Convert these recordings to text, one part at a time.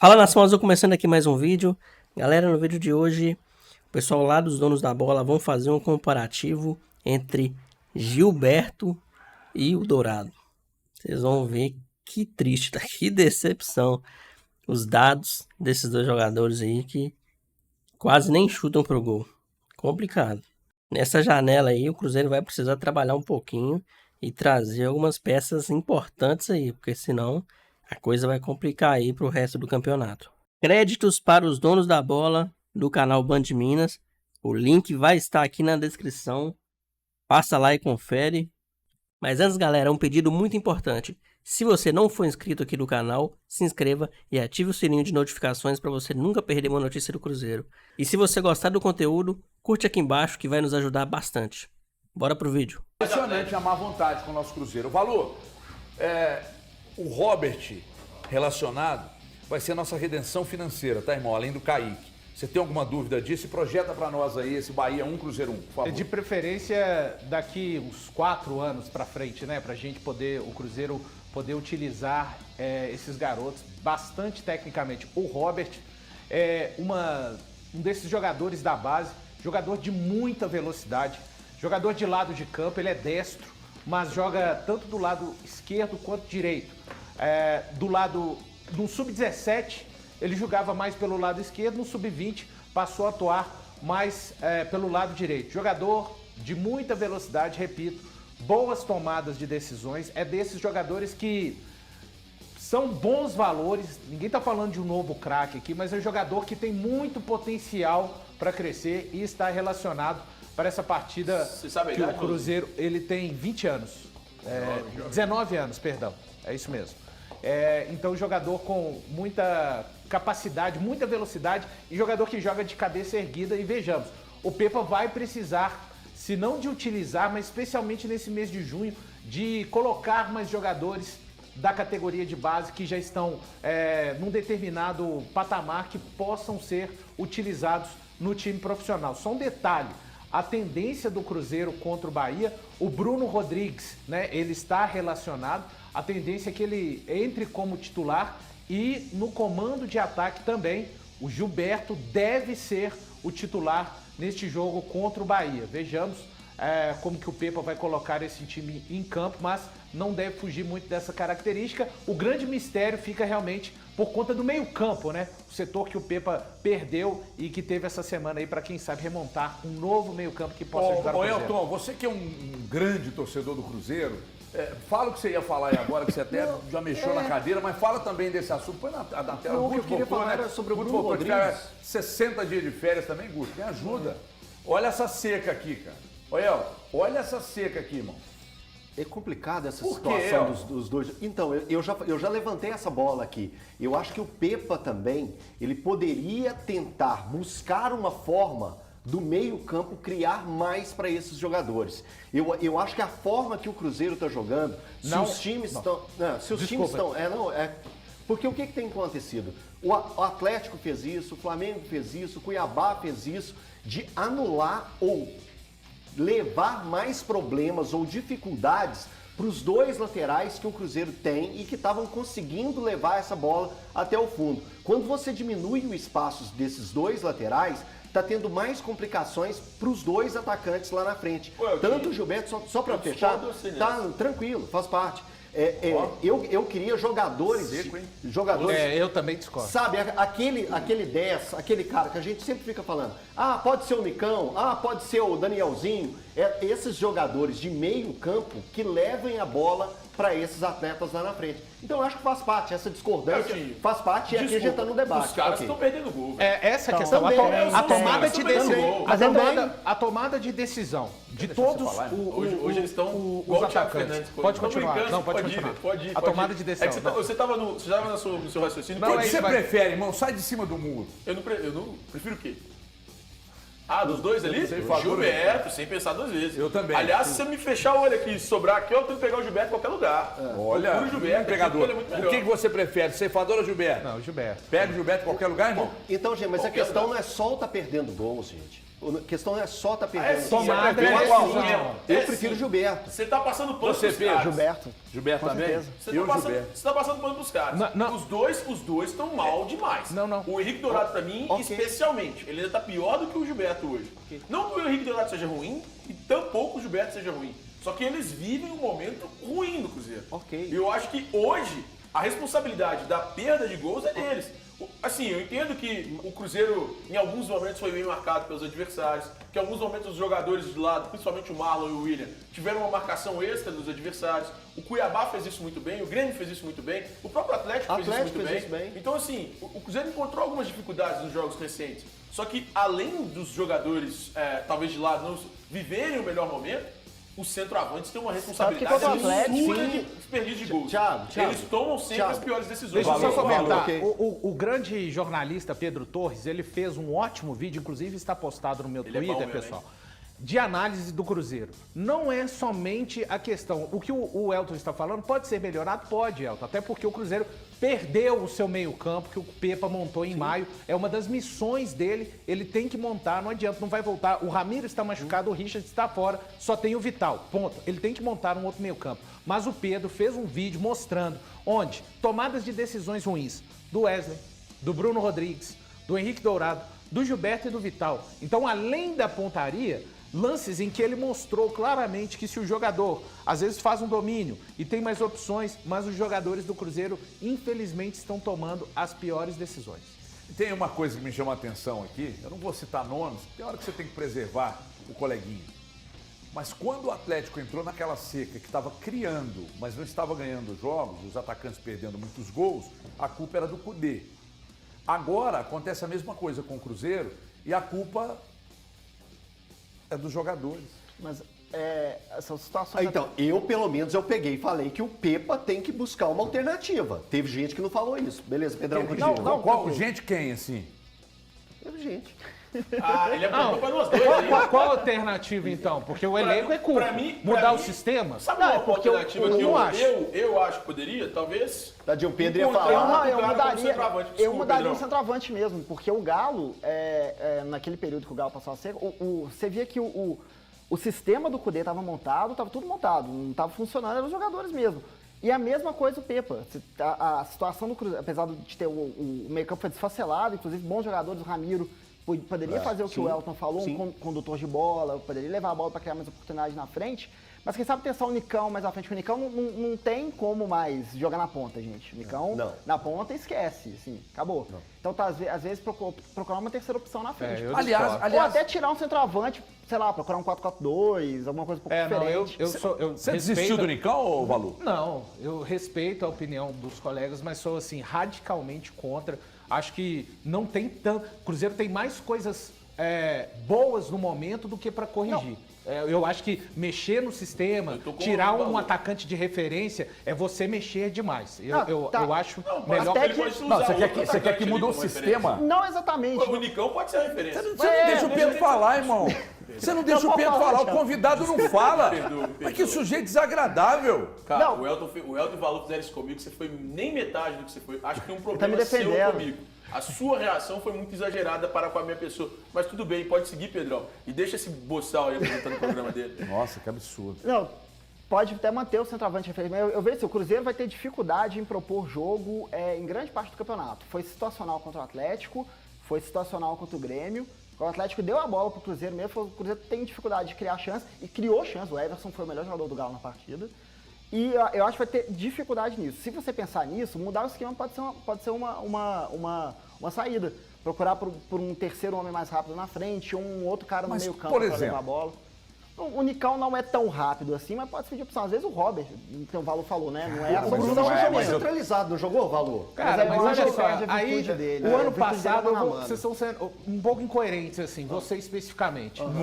Fala nação azul, começando aqui mais um vídeo. Galera, no vídeo de hoje, o pessoal lá dos donos da bola vão fazer um comparativo entre Gilberto e o Dourado. Vocês vão ver que triste, tá? Que decepção. Os dados desses dois jogadores aí que quase nem chutam pro gol. Complicado. Nessa janela aí, o Cruzeiro vai precisar trabalhar um pouquinho e trazer algumas peças importantes aí, porque senão a coisa vai complicar aí pro resto do campeonato. Créditos para os donos da bola do canal Band Minas. O link vai estar aqui na descrição. Passa lá e confere. Mas antes, galera, um pedido muito importante. Se você não for inscrito aqui no canal, se inscreva e ative o sininho de notificações para você nunca perder uma notícia do Cruzeiro. E se você gostar do conteúdo, curte aqui embaixo que vai nos ajudar bastante. Bora pro vídeo. Impressionante a má vontade com o nosso Cruzeiro. Valor, o Robert relacionado vai ser a nossa redenção financeira, tá, irmão? Além do Kaique. Você tem alguma dúvida disso? Projeta pra nós aí esse Bahia 1, Cruzeiro 1, por favor. De preferência daqui uns 4 anos pra frente, né? Pra gente poder, o Cruzeiro poder utilizar esses garotos bastante tecnicamente. O Robert é um desses jogadores da base, jogador de muita velocidade, jogador de lado de campo, ele é destro, mas joga tanto do lado esquerdo quanto direito. No Sub-17, ele jogava mais pelo lado esquerdo, no Sub-20 passou a atuar mais pelo lado direito. Jogador de muita velocidade, repito, boas tomadas de decisões, é desses jogadores que são bons valores, ninguém está falando de um novo craque aqui, mas é um jogador que tem muito potencial para crescer e está relacionado para essa partida que o Cruzeiro, ele tem 20 anos, 19 anos, perdão, é isso mesmo. Então, jogador com muita capacidade, muita velocidade e jogador que joga de cabeça erguida. E vejamos, o Pepa vai precisar, se não de utilizar, mas especialmente nesse mês de junho, de colocar mais jogadores da categoria de base que já estão num determinado patamar que possam ser utilizados no time profissional. Só um detalhe, a tendência do Cruzeiro contra o Bahia, o Bruno Rodrigues, né, ele está relacionado, a tendência é que ele entre como titular e no comando de ataque também, o Gilberto deve ser o titular neste jogo contra o Bahia. Vejamos como que o Pepa vai colocar esse time em campo, mas não deve fugir muito dessa característica. O grande mistério fica realmente por conta do meio-campo, né? O setor que o Pepa perdeu e que teve essa semana aí para, quem sabe, remontar um novo meio-campo que possa ajudar o Cruzeiro. Elton, você que é um grande torcedor do Cruzeiro, fala o que você ia falar aí agora, que você até já mexeu na cadeira, mas fala também desse assunto. Põe na tela. O que eu queria falar era sobre o Bruno Rodrigues. 60 dias de férias também, Gusto, me ajuda. Olha essa seca aqui, cara. Olha essa seca aqui, irmão. É complicada essa situação dos dois. Então, eu já levantei essa bola aqui. Eu acho que o Pepa também, ele poderia tentar buscar uma forma do meio-campo criar mais para esses jogadores. Eu acho que a forma que o Cruzeiro está jogando, se os times estão... Porque o que tem acontecido? O Atlético fez isso, o Flamengo fez isso, o Cuiabá fez isso, de anular ou levar mais problemas ou dificuldades para os dois laterais que o Cruzeiro tem e que estavam conseguindo levar essa bola até o fundo. Quando você diminui o espaço desses dois laterais, está tendo mais complicações para os dois atacantes lá na frente. Tanto o Gilberto, só para fechar, tá tranquilo, faz parte. Eu queria jogadores... Seco, hein? Eu também discordo. Sabe, aquele 10, aquele cara que a gente sempre fica falando, pode ser o Nicão, pode ser o Danielzinho, esses jogadores de meio campo que levem a bola para esses atletas lá na frente. Então eu acho que faz parte, essa discordância faz parte e aqui a gente está no debate. Os caras estão perdendo gol. Essa questão, a tomada de decisão, a tomada de decisão de todos hoje eles estão os atacantes. Pode continuar. Não, pode continuar. A tomada de decisão. Você estava no seu raciocínio. Não, o que você prefere, irmão? Sai de cima do muro. Eu não prefiro o quê? Dos dois ali? Gilberto, sem pensar 2 vezes. Eu também. Aliás, se você me fechar o olho aqui e sobrar aqui, eu tenho que pegar o Gilberto em qualquer lugar. Olha, o Gilberto, pegador. O que você prefere, ceifador ou Gilberto? Não, o Gilberto. Pega o Gilberto em qualquer lugar, irmão? Então, gente, mas a questão não é só tá perdendo gols, gente. A questão não é só tá perdendo. tomada eu, é decisão. Eu É prefiro sim. Gilberto. Você tá passando pano Você, pros Pedro? caras. Gilberto Com também? certeza. Você tá passando pano pros caras. Não. Os dois estão mal demais. Não. O Henrique Dourado, pra mim, Ok. especialmente, ele ainda tá pior do que o Gilberto hoje. Não que o Henrique Dourado seja ruim e tampouco o Gilberto seja ruim. Só que eles vivem um momento ruim no Cruzeiro. Ok. E eu acho que hoje a responsabilidade da perda de gols é deles. Assim, eu entendo que o Cruzeiro, em alguns momentos, foi bem marcado pelos adversários, que em alguns momentos os jogadores de lado, principalmente o Marlon e o William, tiveram uma marcação extra dos adversários. O Cuiabá fez isso muito bem, o Grêmio fez isso muito bem, o próprio Atlético fez isso muito bem. Então, assim, o Cruzeiro encontrou algumas dificuldades nos jogos recentes. Só que, além dos jogadores, talvez de lado, não viverem o melhor momento, os centroavantes têm uma responsabilidade contra o Atlético, absurda de desperdício de gols. Thiago, Eles tomam sempre Thiago, as piores decisões. Deixa eu só Valor, comentar. ok. O grande jornalista Pedro Torres, ele fez um ótimo vídeo, inclusive está postado no meu Ele é Twitter, bom mesmo, pessoal, de análise do Cruzeiro. Não é somente a questão. O que o Elton está falando pode ser melhorado? Pode, Elton. Até porque o Cruzeiro perdeu o seu meio-campo, que o Pepa montou em maio. É uma das missões dele. Ele tem que montar, não adianta, não vai voltar. O Ramiro está machucado, o Richard está fora, só tem o Vital. Ponto. Ele tem que montar um outro meio-campo. Mas o Pedro fez um vídeo mostrando onde tomadas de decisões ruins do Wesley, do Bruno Rodrigues, do Henrique Dourado, do Gilberto e do Vital. Então, além da pontaria, lances em que ele mostrou claramente que se o jogador às vezes faz um domínio e tem mais opções, mas os jogadores do Cruzeiro infelizmente estão tomando as piores decisões. Tem uma coisa que me chama a atenção aqui, eu não vou citar nomes, tem hora que você tem que preservar o coleguinha. Mas quando o Atlético entrou naquela seca que estava criando, mas não estava ganhando jogos, os atacantes perdendo muitos gols, a culpa era do Cudê. Agora acontece a mesma coisa com o Cruzeiro e a culpa é dos jogadores. Mas essas situações... Então, eu pelo menos eu peguei e falei que o Pepa tem que buscar uma alternativa. Teve gente que não falou isso. Beleza, Pedrão, continua. Gente quem, assim? Teve gente. Ele apontou para nós dois aí. Qual a alternativa então? Porque o elenco é curto. Pra mim, Mudar o sistema? Sabe uma porque eu alternativa não que acho. eu acho que poderia? Talvez... Tadinho, o Pedro ia encontrar falar. Eu um cara como mudaria, centroavante. eu Desculpa, mudaria Pedrão. o centroavante mesmo, porque o Galo, naquele período que o Galo passou a seca, você via que o sistema do Cudê estava montado, estava tudo montado, não estava funcionando, eram os jogadores mesmo. E a mesma coisa o Pepa. A situação do Cruzeiro, apesar de ter o meio-campo foi desfacelado, inclusive bons jogadores, o Ramiro poderia fazer o que o Elton falou, um condutor de bola, poderia levar a bola para criar mais oportunidade na frente, mas quem sabe testar o Nicão mais à frente, porque o Nicão não tem como mais jogar na ponta, gente. O Nicão na ponta esquece, assim, acabou. Não. Então tá, às vezes procurar uma terceira opção na frente. Aliás, Ou até tirar um centroavante, sei lá, procurar um 4-4-2, alguma coisa um pouco diferente. Você desistiu do Nicão, ou Valu? Não, eu respeito a opinião dos colegas, mas sou assim, radicalmente contra. Acho que não tem tanto. O Cruzeiro tem mais coisas boas no momento do que para corrigir. Eu acho que mexer no sistema, tirar um atacante de referência, é você mexer demais. Eu acho melhor. até Ele que- pode Não, usar você outro quer que atacante mude o ali como sistema? Não exatamente. referência. O Nicão pode ser a referência. Você não deixa o Pedro falar, irmão. Você não deixa o Pedro falar, o convidado não fala. Mas que sujeito desagradável. Cara, Não. o Elton e o Valu fizeram isso comigo, você foi nem metade do que você foi. Acho que tem um me problema seu defendendo. comigo. A sua reação foi muito exagerada para com a minha pessoa. Mas tudo bem, pode seguir, Pedrão. E deixa esse boçal aí apresentando o programa dele. Nossa, que absurdo. Não, pode até manter o centroavante referente, mas eu vejo assim, o Cruzeiro vai ter dificuldade em propor jogo em grande parte do campeonato. Foi situacional contra o Atlético, foi situacional contra o Grêmio. O Atlético deu a bola pro Cruzeiro mesmo, o Cruzeiro tem dificuldade de criar chance e criou chance. O Everson foi o melhor jogador do Galo na partida. E eu acho que vai ter dificuldade nisso. Se você pensar nisso, mudar o esquema pode ser uma saída. Procurar por um terceiro homem mais rápido na frente, ou um outro cara no Mas, meio campo por para exemplo, levar a bola. O Nicão não é tão rápido assim, mas pode ser de opção. Às vezes o Robert, que o Valor falou, né? Não é a O Bruno solução não também. jogou centralizado, não jogou, Valor? Cara, mas eu olha acho que só, perde a aí virtude dele, o né? A ano virtude passado dele tá na mão. vocês estão sendo um pouco incoerentes, assim, você especificamente. Nossa!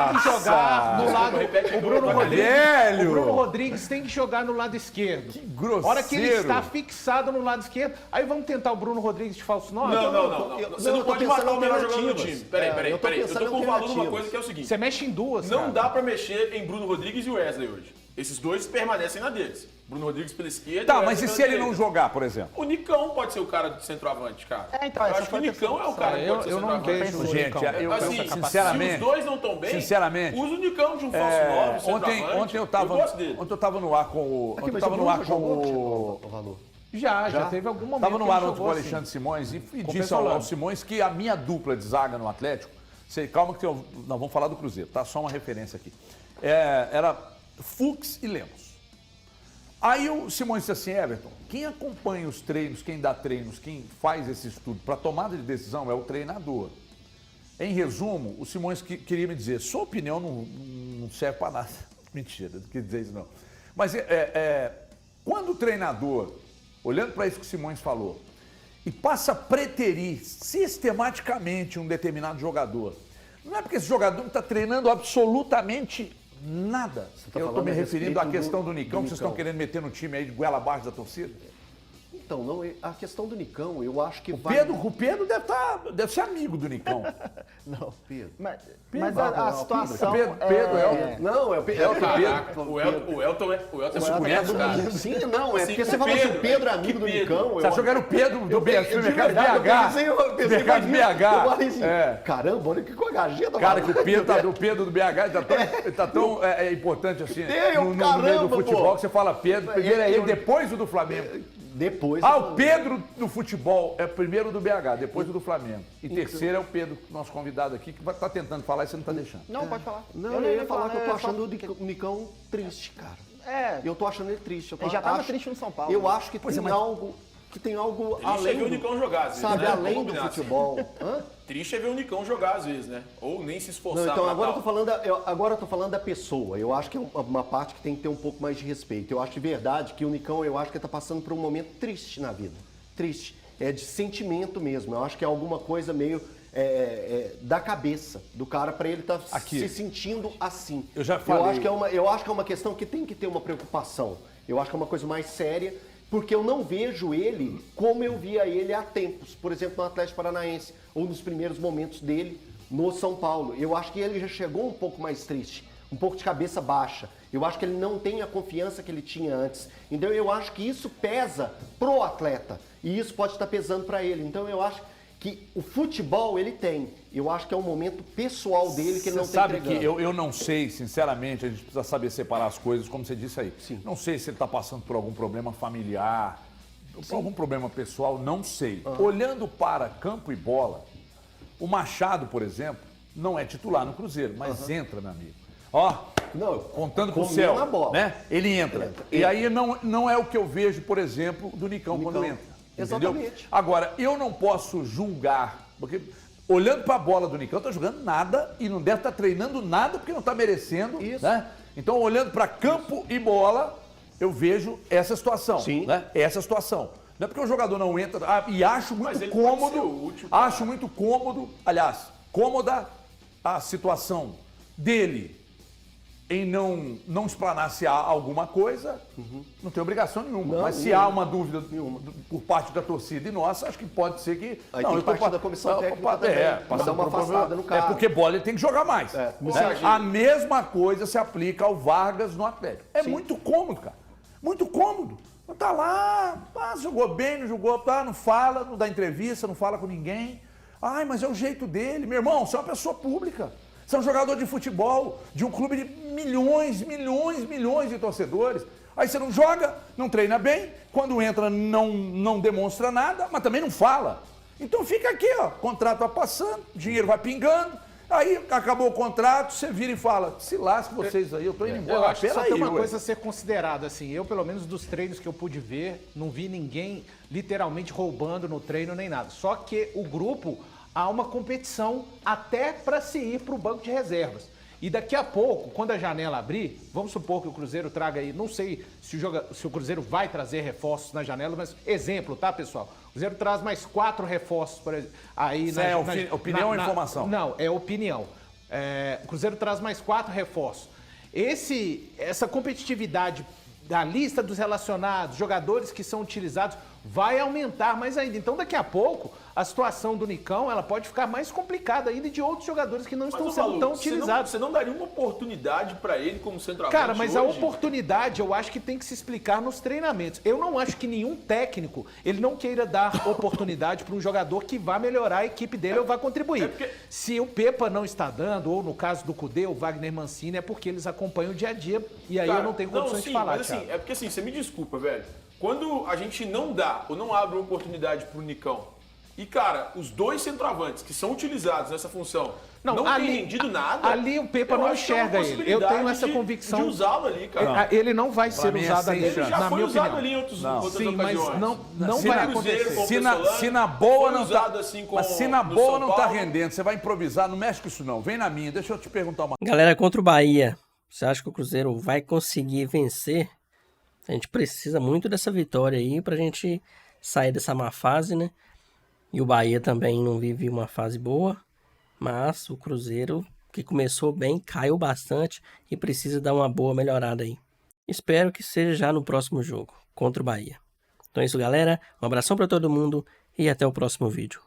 Tem que jogar no lado. repete O Bruno aqui, Rodrigues. Velho! O Bruno Rodrigues tem que jogar no lado esquerdo. Que grosseiro! Hora que ele está fixado no lado esquerdo, aí vamos tentar o Bruno Rodrigues de falso 9? Não. Você não pode matar o melhor jogador do time. Peraí. Eu tô Eu tô pensando em com o Valu numa alternativas. coisa que é o seguinte. Você mexe em duas, Não cara. dá pra mexer em Bruno Rodrigues e Wesley hoje. Esses dois permanecem na deles. Bruno Rodrigues pela esquerda. Tá, e o mas e Everton se pela ele não direita. jogar, por exemplo? O Nicão pode ser o cara do centroavante, cara. Então, eu essa acho que o foi a Nicão é o cara que Eu- pode ser eu não centroavante. vejo o Gente, Nicão. eu Assim, sinceramente... se os dois não estão bem, sinceramente, usa o Nicão de um falso 9, centroavante. ontem eu tava, gosto dele. ontem eu tava no ar com o... Aqui, Ontem eu mas tava o no Bruno ar já com jogou, o... chegou o valor. Já teve algum momento. Tava no que ar ele ontem com o jogou, Alexandre assim. Simões e Com o disse ao Pessolano. Simões que a minha dupla de zaga no Atlético... Calma que nós vamos falar do Cruzeiro, tá? Só uma referência aqui. Era Fux e Lemos. Aí o Simões disse assim, Everton, quem acompanha os treinos, quem dá treinos, quem faz esse estudo para tomada de decisão é o treinador. Em resumo, o Simões queria me dizer, sua opinião não serve para nada. Mentira, não quis dizer isso não. Mas quando o treinador, olhando para isso que o Simões falou, e passa a preterir sistematicamente um determinado jogador, não é porque esse jogador não está treinando absolutamente nada. tá Eu estou falando me a referindo à respeito questão do do Nicão, que vocês estão Nicão. querendo meter no time aí de goela abaixo da torcida. Então, não, a questão do Nicão, eu acho que O Pedro deve ser amigo do Nicão. Não, Pedro. Mas Pedro, a situação Pedro é o... Não, é o Pedro. Caraca, o Elton é conhece, cara. Sim, não, é Assim, porque o você falou assim, o Pedro, Pedro é amigo do que Pedro? Nicão. Você achou que era o Pedro do Mercado BH? Eu pensei Mercado nisso. BH. Eu falei assim, É. caramba, olha que com a agenda. Cara, que o Pedro do BH tá tão importante assim no meio caramba, do futebol pô. que você fala Pedro, primeiro é ele, depois o do Flamengo. Depois. O Pedro do futebol é primeiro do BH, depois o do Flamengo. E terceiro é o Pedro, nosso convidado aqui, que tá tentando falar e você não tá deixando. Não, pode falar. Não, eu ia falar que eu tô achando o Nicão triste, cara. Eu tô achando ele triste. Ele já tava triste no São Paulo. Eu né? acho que tem algo Triste é além ver o Nicão jogar, às vezes, sabe, né? além Vamos do combinar assim. futebol. Hã? Triste é ver o Nicão jogar, às vezes, né? Ou nem se esforçar. Não, então pra agora eu, tal. tô falando agora eu tô falando da pessoa. Eu acho que é uma parte que tem que ter um pouco mais de respeito. Eu acho de verdade que o Nicão, eu acho que ele tá passando por um momento triste na vida. Triste. É de sentimento mesmo. Eu acho que é alguma coisa meio da cabeça do cara para ele estar Aqui. se sentindo assim. Eu já falei. Eu acho que é uma questão que tem que ter uma preocupação. Eu acho que é uma coisa mais séria, porque eu não vejo ele como eu via ele há tempos. Por exemplo, no Atlético Paranaense, ou nos primeiros momentos dele no São Paulo. Eu acho que ele já chegou um pouco mais triste, um pouco de cabeça baixa. Eu acho que ele não tem a confiança que ele tinha antes. Então eu acho que isso pesa pro atleta. E isso pode estar pesando para ele. Então eu acho que o futebol ele tem. Eu acho que é um momento pessoal dele que ele não Você está sabe que entregando. eu não sei, sinceramente, a gente precisa saber separar as coisas, como você disse aí. Sim. Não sei se ele está passando por algum problema familiar, por algum problema pessoal, não sei. Olhando para campo e bola, o Machado, por exemplo, não é titular no Cruzeiro, mas entra, meu amigo. Ó, Não, contando com o comendo céu, a bola. né? Ele entra. E aí não é o que eu vejo, por exemplo, do Nicão quando entra. Entendeu? Exatamente. Agora, eu não posso julgar, porque olhando para a bola do Nicão, tá jogando nada e não deve estar treinando nada porque não está merecendo, Isso. né? Então, olhando para campo e bola, eu vejo essa situação, Sim. né? Essa situação. Não é porque o jogador não entra, e acho Mas muito ele pode ser cômodo, o último, cara. acho muito cômodo, aliás, cômoda a situação dele em não explanar se há alguma coisa, não tem obrigação nenhuma. Não, mas se nenhuma. há uma dúvida por parte da torcida e nossa, acho que pode ser que... Aí tem que partir da comissão técnica também, pra dar uma afastada no cara. É porque bola ele tem que jogar mais. É. Né? A mesma coisa se aplica ao Vargas no Atlético. É muito cômodo, cara. Muito cômodo. Tá lá, jogou bem, não jogou, não fala, não dá entrevista, não fala com ninguém. Ai, mas é o jeito dele. Meu irmão, você é uma pessoa pública. Você é um jogador de futebol, de um clube de milhões de torcedores. Aí você não joga, não treina bem, quando entra não demonstra nada, mas também não fala. Então fica aqui, ó, contrato vai passando, dinheiro vai pingando, aí acabou o contrato, você vira e fala, se lasque vocês aí, eu tô indo embora. Eu acho que só Peraí, tem uma ué. coisa a ser considerada, assim, eu pelo menos dos treinos que eu pude ver, não vi ninguém literalmente roubando no treino nem nada. Só que o grupo, há uma competição até para se ir para o banco de reservas. E daqui a pouco, quando a janela abrir, vamos supor que o Cruzeiro traga aí, não sei se o Cruzeiro vai trazer reforços na janela, mas exemplo, tá, pessoal? O Cruzeiro traz mais 4 reforços por exemplo, aí Isso é opinião ou informação? Não, é opinião. O Cruzeiro traz mais 4 reforços. Essa competitividade da lista dos relacionados, jogadores que são utilizados, vai aumentar mais ainda. Então, daqui a pouco, a situação do Nicão ela pode ficar mais complicada ainda e de outros jogadores que não Mas, estão ô, sendo Valu, tão utilizados. Você não daria uma oportunidade pra ele como centroavante? Cara, mas a hoje? oportunidade eu acho que tem que se explicar nos treinamentos. Eu não acho que nenhum técnico ele não queira dar oportunidade para um jogador que vá melhorar a equipe dele ou vá contribuir. Se o Pepa não está dando, ou no caso do Cudê, o Wagner Mancini, é porque eles acompanham o dia a dia e aí Cara, eu não tenho condições de falar, mas assim, Thiago. é porque assim, você me desculpa, velho. Quando a gente não dá ou não abre uma oportunidade pro Nicão, e cara, os dois centroavantes que são utilizados nessa função não ali, têm rendido nada. Ali o Pepa eu não acho que é uma enxerga ele. Eu tenho possibilidade essa de convicção. De usá-lo ali, cara. Ele não vai ser mim é usado sem ali, Ele já na foi minha usado opinião. ali em outras Sim, mas ocasiões. não Se vai na- acontecer. com o Se na Pessolano, boa foi não usado tá, assim com- mas se na no boa São não tá Paulo. rendendo, você vai improvisar, não mexe com isso não. Vem na minha, deixa eu te perguntar uma Galera, contra o Bahia, você acha que o Cruzeiro vai conseguir vencer? A gente precisa muito dessa vitória aí pra gente sair dessa má fase, né? E o Bahia também não vive uma fase boa, mas o Cruzeiro, que começou bem, caiu bastante e precisa dar uma boa melhorada aí. Espero que seja já no próximo jogo, contra o Bahia. Então é isso, galera. Um abração pra todo mundo e até o próximo vídeo.